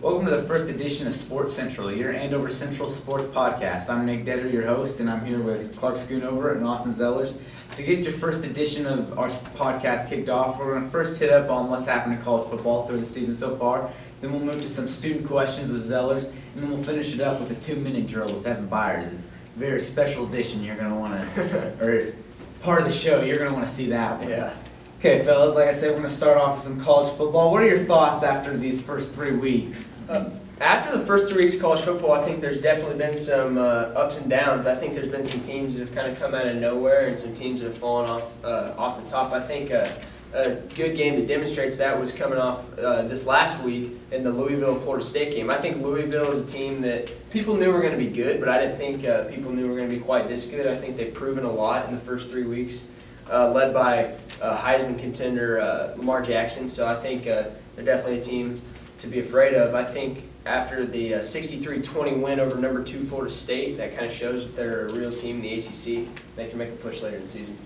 Welcome to the first edition of Sports Central, your Andover Central Sports Podcast. I'm Nick Detter, your host, and I'm here with Clark Schoonover and Austin Zellers. To get your first edition of our podcast kicked off, we're going to first hit up on what's happened in college football through the season so far. Then we'll move to some student questions with Zellers, and then we'll finish it up with a 2-minute drill with Evan Byers. It's a very special edition. You're going to want to, or part of the show, you're going to want to see that one. Yeah. Okay, fellas, like I said, we're going to start off with some college football. What are your thoughts after these first 3 weeks? After the first 3 weeks of college football, I think there's definitely been some ups and downs. I think there's been some teams that have kind of come out of nowhere and some teams that have fallen off the top. I think a good game that demonstrates that was coming off this last week in the Louisville-Florida State game. I think Louisville is a team that people knew were going to be good, but I didn't think people knew were going to be quite this good. I think they've proven a lot in the first 3 weeks, led by Heisman contender Lamar Jackson. So I think they're definitely a team to be afraid of. I think after the 63-20 win over number 2 Florida State, that kind of shows that they're a real team in the ACC. They can make a push later in the season.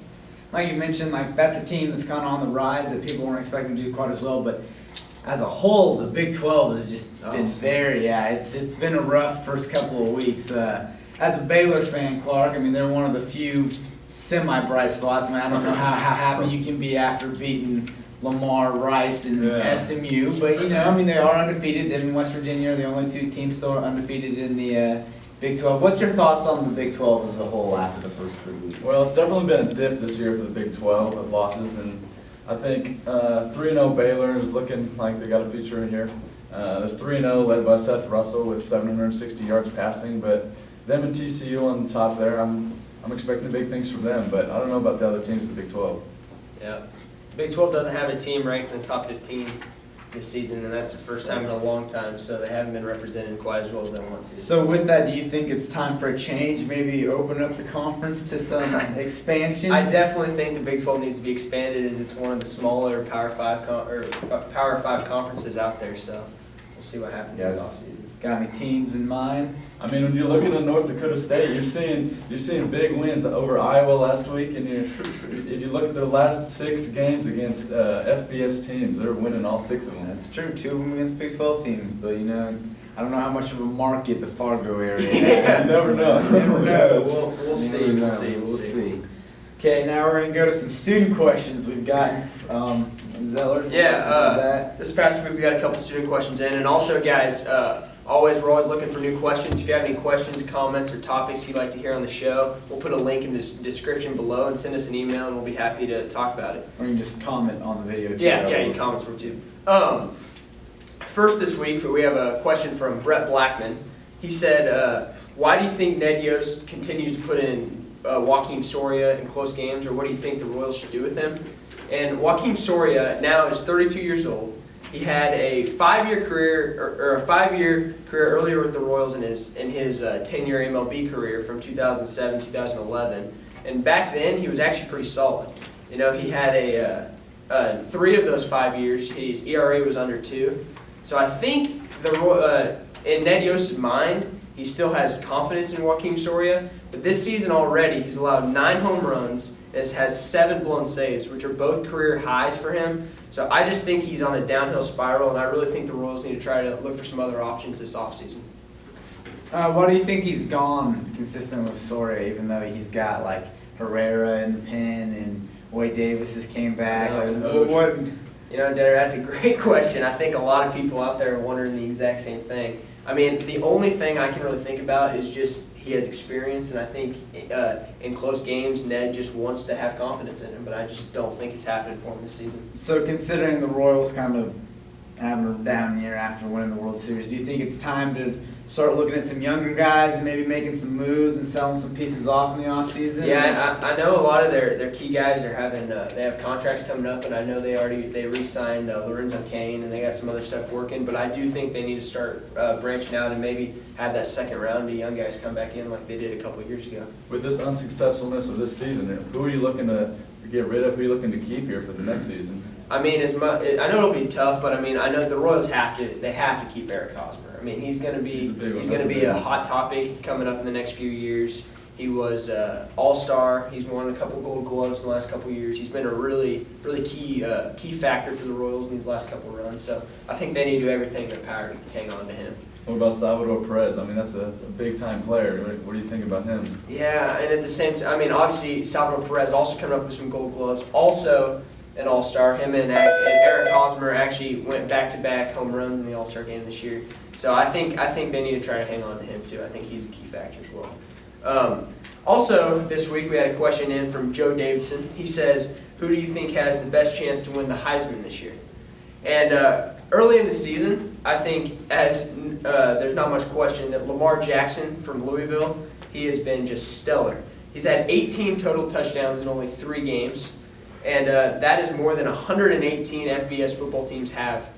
Like you mentioned, that's a team that's kind of on the rise that people weren't expecting to do quite as well. But as a whole, the Big 12 has just been it's been a rough first couple of weeks. As a Baylor fan, Clark, I mean, they're one of the few semi-bright spots. I mean, I don't know how happy you can be after beating Lamar, Rice, and SMU, but they are undefeated. Them and West Virginia are the only 2 teams still undefeated in the Big 12. What's your thoughts on the Big 12 as a whole after the first 3 weeks? Well, it's definitely been a dip this year for the Big 12 of losses, and I think 3-0 Baylor is looking like they got a future in here. They're 3-0 led by Seth Russell with 760 yards passing, but them and TCU on the top there, I'm expecting big things from them, but I don't know about the other teams in the Big 12. Yeah. Big 12 doesn't have a team ranked in the top 15 this season, and that's the first time in a long time, so they haven't been represented quite as well as they want to. So with that, do you think it's time for a change, maybe open up the conference to some expansion? I definitely think the Big 12 needs to be expanded, as it's one of the smaller Power 5 conferences out there, so we'll see what happens this offseason. Got any teams in mind? I mean, when you're looking at North Dakota State, you're seeing big wins over Iowa last week, and if you look at their last 6 games against FBS teams, they're winning all 6 of them. That's true, 2 of them against Big 12 teams, but I don't know how much of a market the Fargo area is. You never know. We'll see. We'll see. Okay, now we're going to go to some student questions. We've got Zeller. This past week we got a couple student questions in, and also, guys, we're always looking for new questions. If you have any questions, comments, or topics you'd like to hear on the show, we'll put a link in the description below and send us an email, and we'll be happy to talk about it. Or you can just comment on the video too. Yeah, your comments were too. First this week, we have a question from Brett Blackman. He said, why do you think Ned Yost continues to put in Joakim Soria in close games, or what do you think the Royals should do with him? And Joakim Soria now is 32 years old. He had a 5-year career, or a 5-year career earlier with the Royals in his 10-year MLB career from 2007 2011. And back then, he was actually pretty solid. He had 3 of those 5 years, his ERA was under 2. So I think in Ned Yost's mind, he still has confidence in Joakim Soria. But this season already, he's allowed 9 home runs and has 7 blown saves, which are both career highs for him. So I just think he's on a downhill spiral, and I really think the Royals need to try to look for some other options this offseason. Why do you think he's gone consistent with Soria, even though he's got Herrera in the pen and Wade Davis has came back? Derek, that's a great question. I think a lot of people out there are wondering the exact same thing. I mean, the only thing I can really think about is just he has experience, and I think in close games, Ned just wants to have confidence in him, but I just don't think it's happening for him this season. So considering the Royals kind of having a down year after winning the World Series, do you think it's time to start looking at some younger guys and maybe making some moves and selling some pieces off in the offseason? Yeah, I know a lot of their key guys are having they have contracts coming up, and I know they re-signed Lorenzo Cain, and they got some other stuff working. But I do think they need to start branching out and maybe have that second round of young guys come back in like they did a couple of years ago. With this unsuccessfulness of this season, who are you looking to get rid of? Who are you looking to keep here for the next season? I mean, I know it'll be tough, but I know the Royals have to keep Eric Hosmer. I mean, he's going to be a hot topic coming up in the next few years. He was all-star. He's won a couple Gold Gloves in the last couple of years. He's been a really key factor for the Royals in these last couple of runs. So I think they need to do everything in their power to hang on to him. What about Salvador Perez? I mean, that's a big-time player. What do you think about him? Yeah, and at the same time, I mean, obviously Salvador Perez also coming up with some Gold Gloves. Also an all-star. Him and Eric Hosmer actually went back-to-back home runs in the All-Star game this year. So I think they need to try to hang on to him too. I think he's a key factor as well. Also this week we had a question in from Joe Davidson. He says, who do you think has the best chance to win the Heisman this year? And early in the season, I think there's not much question that Lamar Jackson from Louisville, he has been just stellar. He's had 18 total touchdowns in only 3 games. And that is more than 118 FBS football teams have.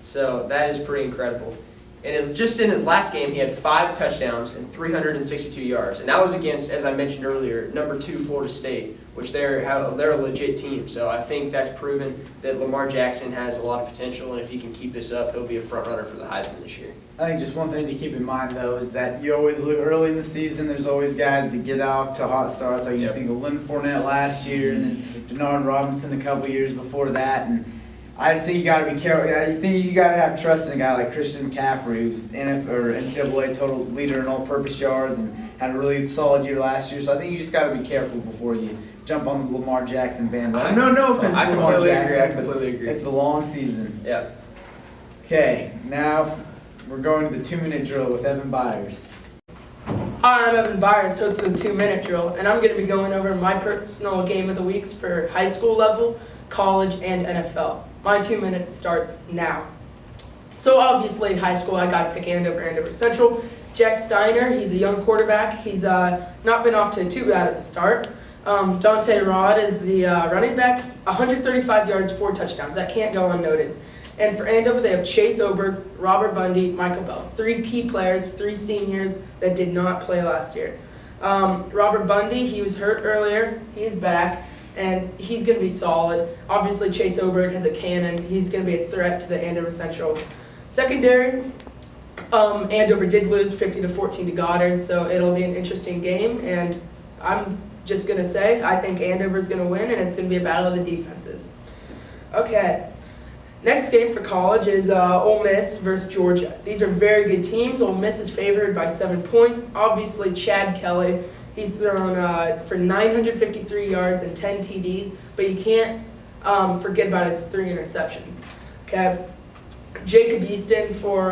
So that is pretty incredible. And just in his last game, he had 5 touchdowns and 362 yards. And that was against, as I mentioned earlier, number 2 Florida State, which they're a legit team. So I think that's proven that Lamar Jackson has a lot of potential. And if he can keep this up, he'll be a front runner for the Heisman this year. I think just one thing to keep in mind, though, is that you always look early in the season, there's always guys that get off to hot starts. Like you think of Lynn Fournette last year, and then Denard Robinson a couple years before that. And I just think you got to be careful. I think you got to have trust in a guy like Christian McCaffrey, who's NCAA total leader in all-purpose yards and had a really solid year last year. So I think you just got to be careful before you jump on the Lamar Jackson bandwagon. No offense to Lamar Jackson. I completely agree. It's a long season. Yeah. Okay, now we're going to the 2-minute drill with Evan Byers. Hi, I'm Evan Byers, host of the 2-minute drill, and I'm going to be going over my personal game of the weeks for high school level, college, and NFL. My 2 minutes starts now. So obviously, high school, I got to pick Andover Central. Jack Steiner, he's a young quarterback. He's not been off to too bad of a start. Dante Rod is the running back, 135 yards, 4 touchdowns. That can't go unnoted. And for Andover, they have Chase Oberg, Robert Bundy, Michael Bell. 3 key players, 3 seniors that did not play last year. Robert Bundy, he was hurt earlier. He's back, and he's going to be solid. Obviously, Chase Oberg has a cannon. He's going to be a threat to the Andover Central secondary. Andover did lose 50-14 to Goddard, so it'll be an interesting game. And I'm just going to say, I think Andover's going to win, and it's going to be a battle of the defenses. Okay. Next game for college is Ole Miss versus Georgia. These are very good teams. Ole Miss is favored by 7 points. Obviously, Chad Kelly, he's thrown for 953 yards and 10 TDs, but you can't forget about his 3 interceptions. Okay, Jacob Eason for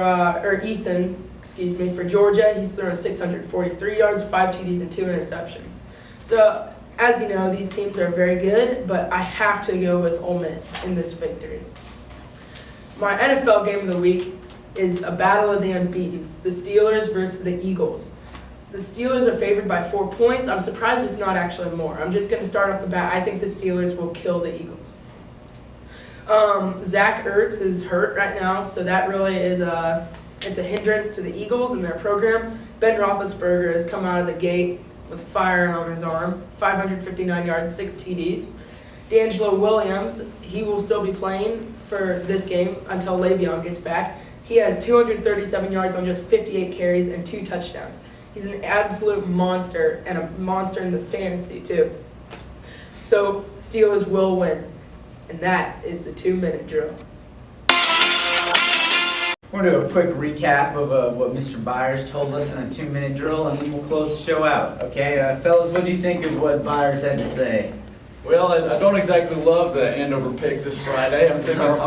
Georgia, he's thrown 643 yards, 5 TDs, and 2 interceptions. So, as you know, these teams are very good, but I have to go with Ole Miss in this victory. My NFL game of the week is a battle of the unbeatens, the Steelers versus the Eagles. The Steelers are favored by 4 points. I'm surprised it's not actually more. I'm just going to start off the bat. I think the Steelers will kill the Eagles. Zach Ertz is hurt right now, so that really is it's a hindrance to the Eagles and their program. Ben Roethlisberger has come out of the gate with fire on his arm, 559 yards, 6 TDs. D'Angelo Williams, he will still be playing for this game until Le'Veon gets back. He has 237 yards on just 58 carries and 2 touchdowns. He's an absolute monster and a monster in the fantasy too. So Steelers will win, and that is the 2-minute drill. We're going to do a quick recap of what Mr. Byers told us in a 2-minute drill, and then we'll close the show out. Okay, fellas, what do you think of what Byers had to say? Well, I don't exactly love the Andover pick this Friday. I'm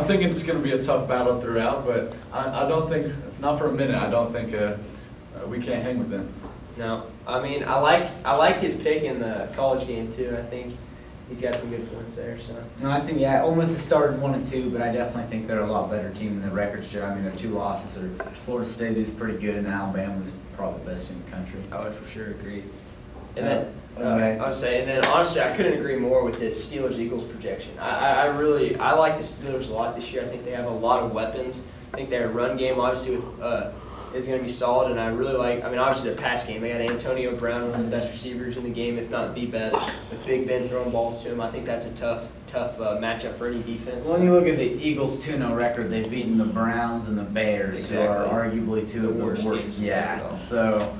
thinking it's going to be a tough battle throughout, but I don't think, not for a minute, I don't think we can't hang with them. No, I mean, I like his pick in the college game too. I think he's got some good points there. So No, I think, Ole Miss has started 1-2, but I definitely think they're a lot better team than the record show. I mean, their 2 losses are Florida State, who's pretty good, and Alabama, who's probably the best in the country. I would for sure agree. And then I would say, and then honestly, I couldn't agree more with his Steelers-Eagles projection. I like the Steelers a lot this year. I think they have a lot of weapons. I think their run game, obviously, is going to be solid, and I really like. I mean, obviously their pass game. They got Antonio Brown, one of the best receivers in the game, if not the best, with Big Ben throwing balls to him. I think that's a tough matchup for any defense. Well, when you look at the Eagles' 2-0 record, they've beaten the Browns and the Bears, who are arguably 2 of the worst. teams. Yeah. So,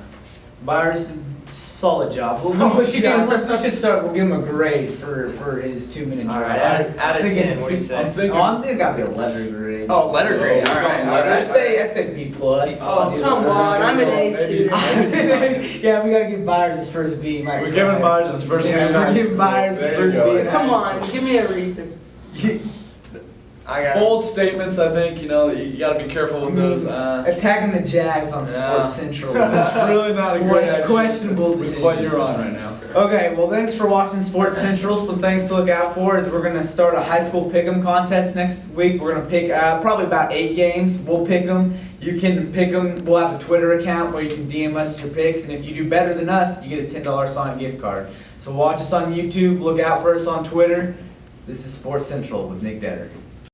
Byers, solid job. We should start. We'll give him a grade for his 2-minute All drive. right, out of 10, what do you say? I'm thinking. I think gotta be a letter grade. Oh, letter grade, all right. I'd say B plus. Oh, come on, I'm an A Maybe- student. Yeah, we gotta give Byers his first B. We're giving Byers his first B in Yeah, high we're giving school. Byers his There you first go. B in high Come school. on, give me a reason. I got Bold statements, I think, you know, you gotta be careful with those. Attacking the Jags on Yeah. Sports Central. It's really not a great idea Questionable with decision. what you're on right now. Okay, well, thanks for watching Sports Central. Some things to look out for is we're going to start a high school pick'em contest next week. We're going to pick probably about 8 games. We'll pick them. You can pick them. We'll have a Twitter account where you can DM us your picks, and if you do better than us, you get a $10 Sonic gift card. So watch us on YouTube. Look out for us on Twitter. This is Sports Central with Nick Detter.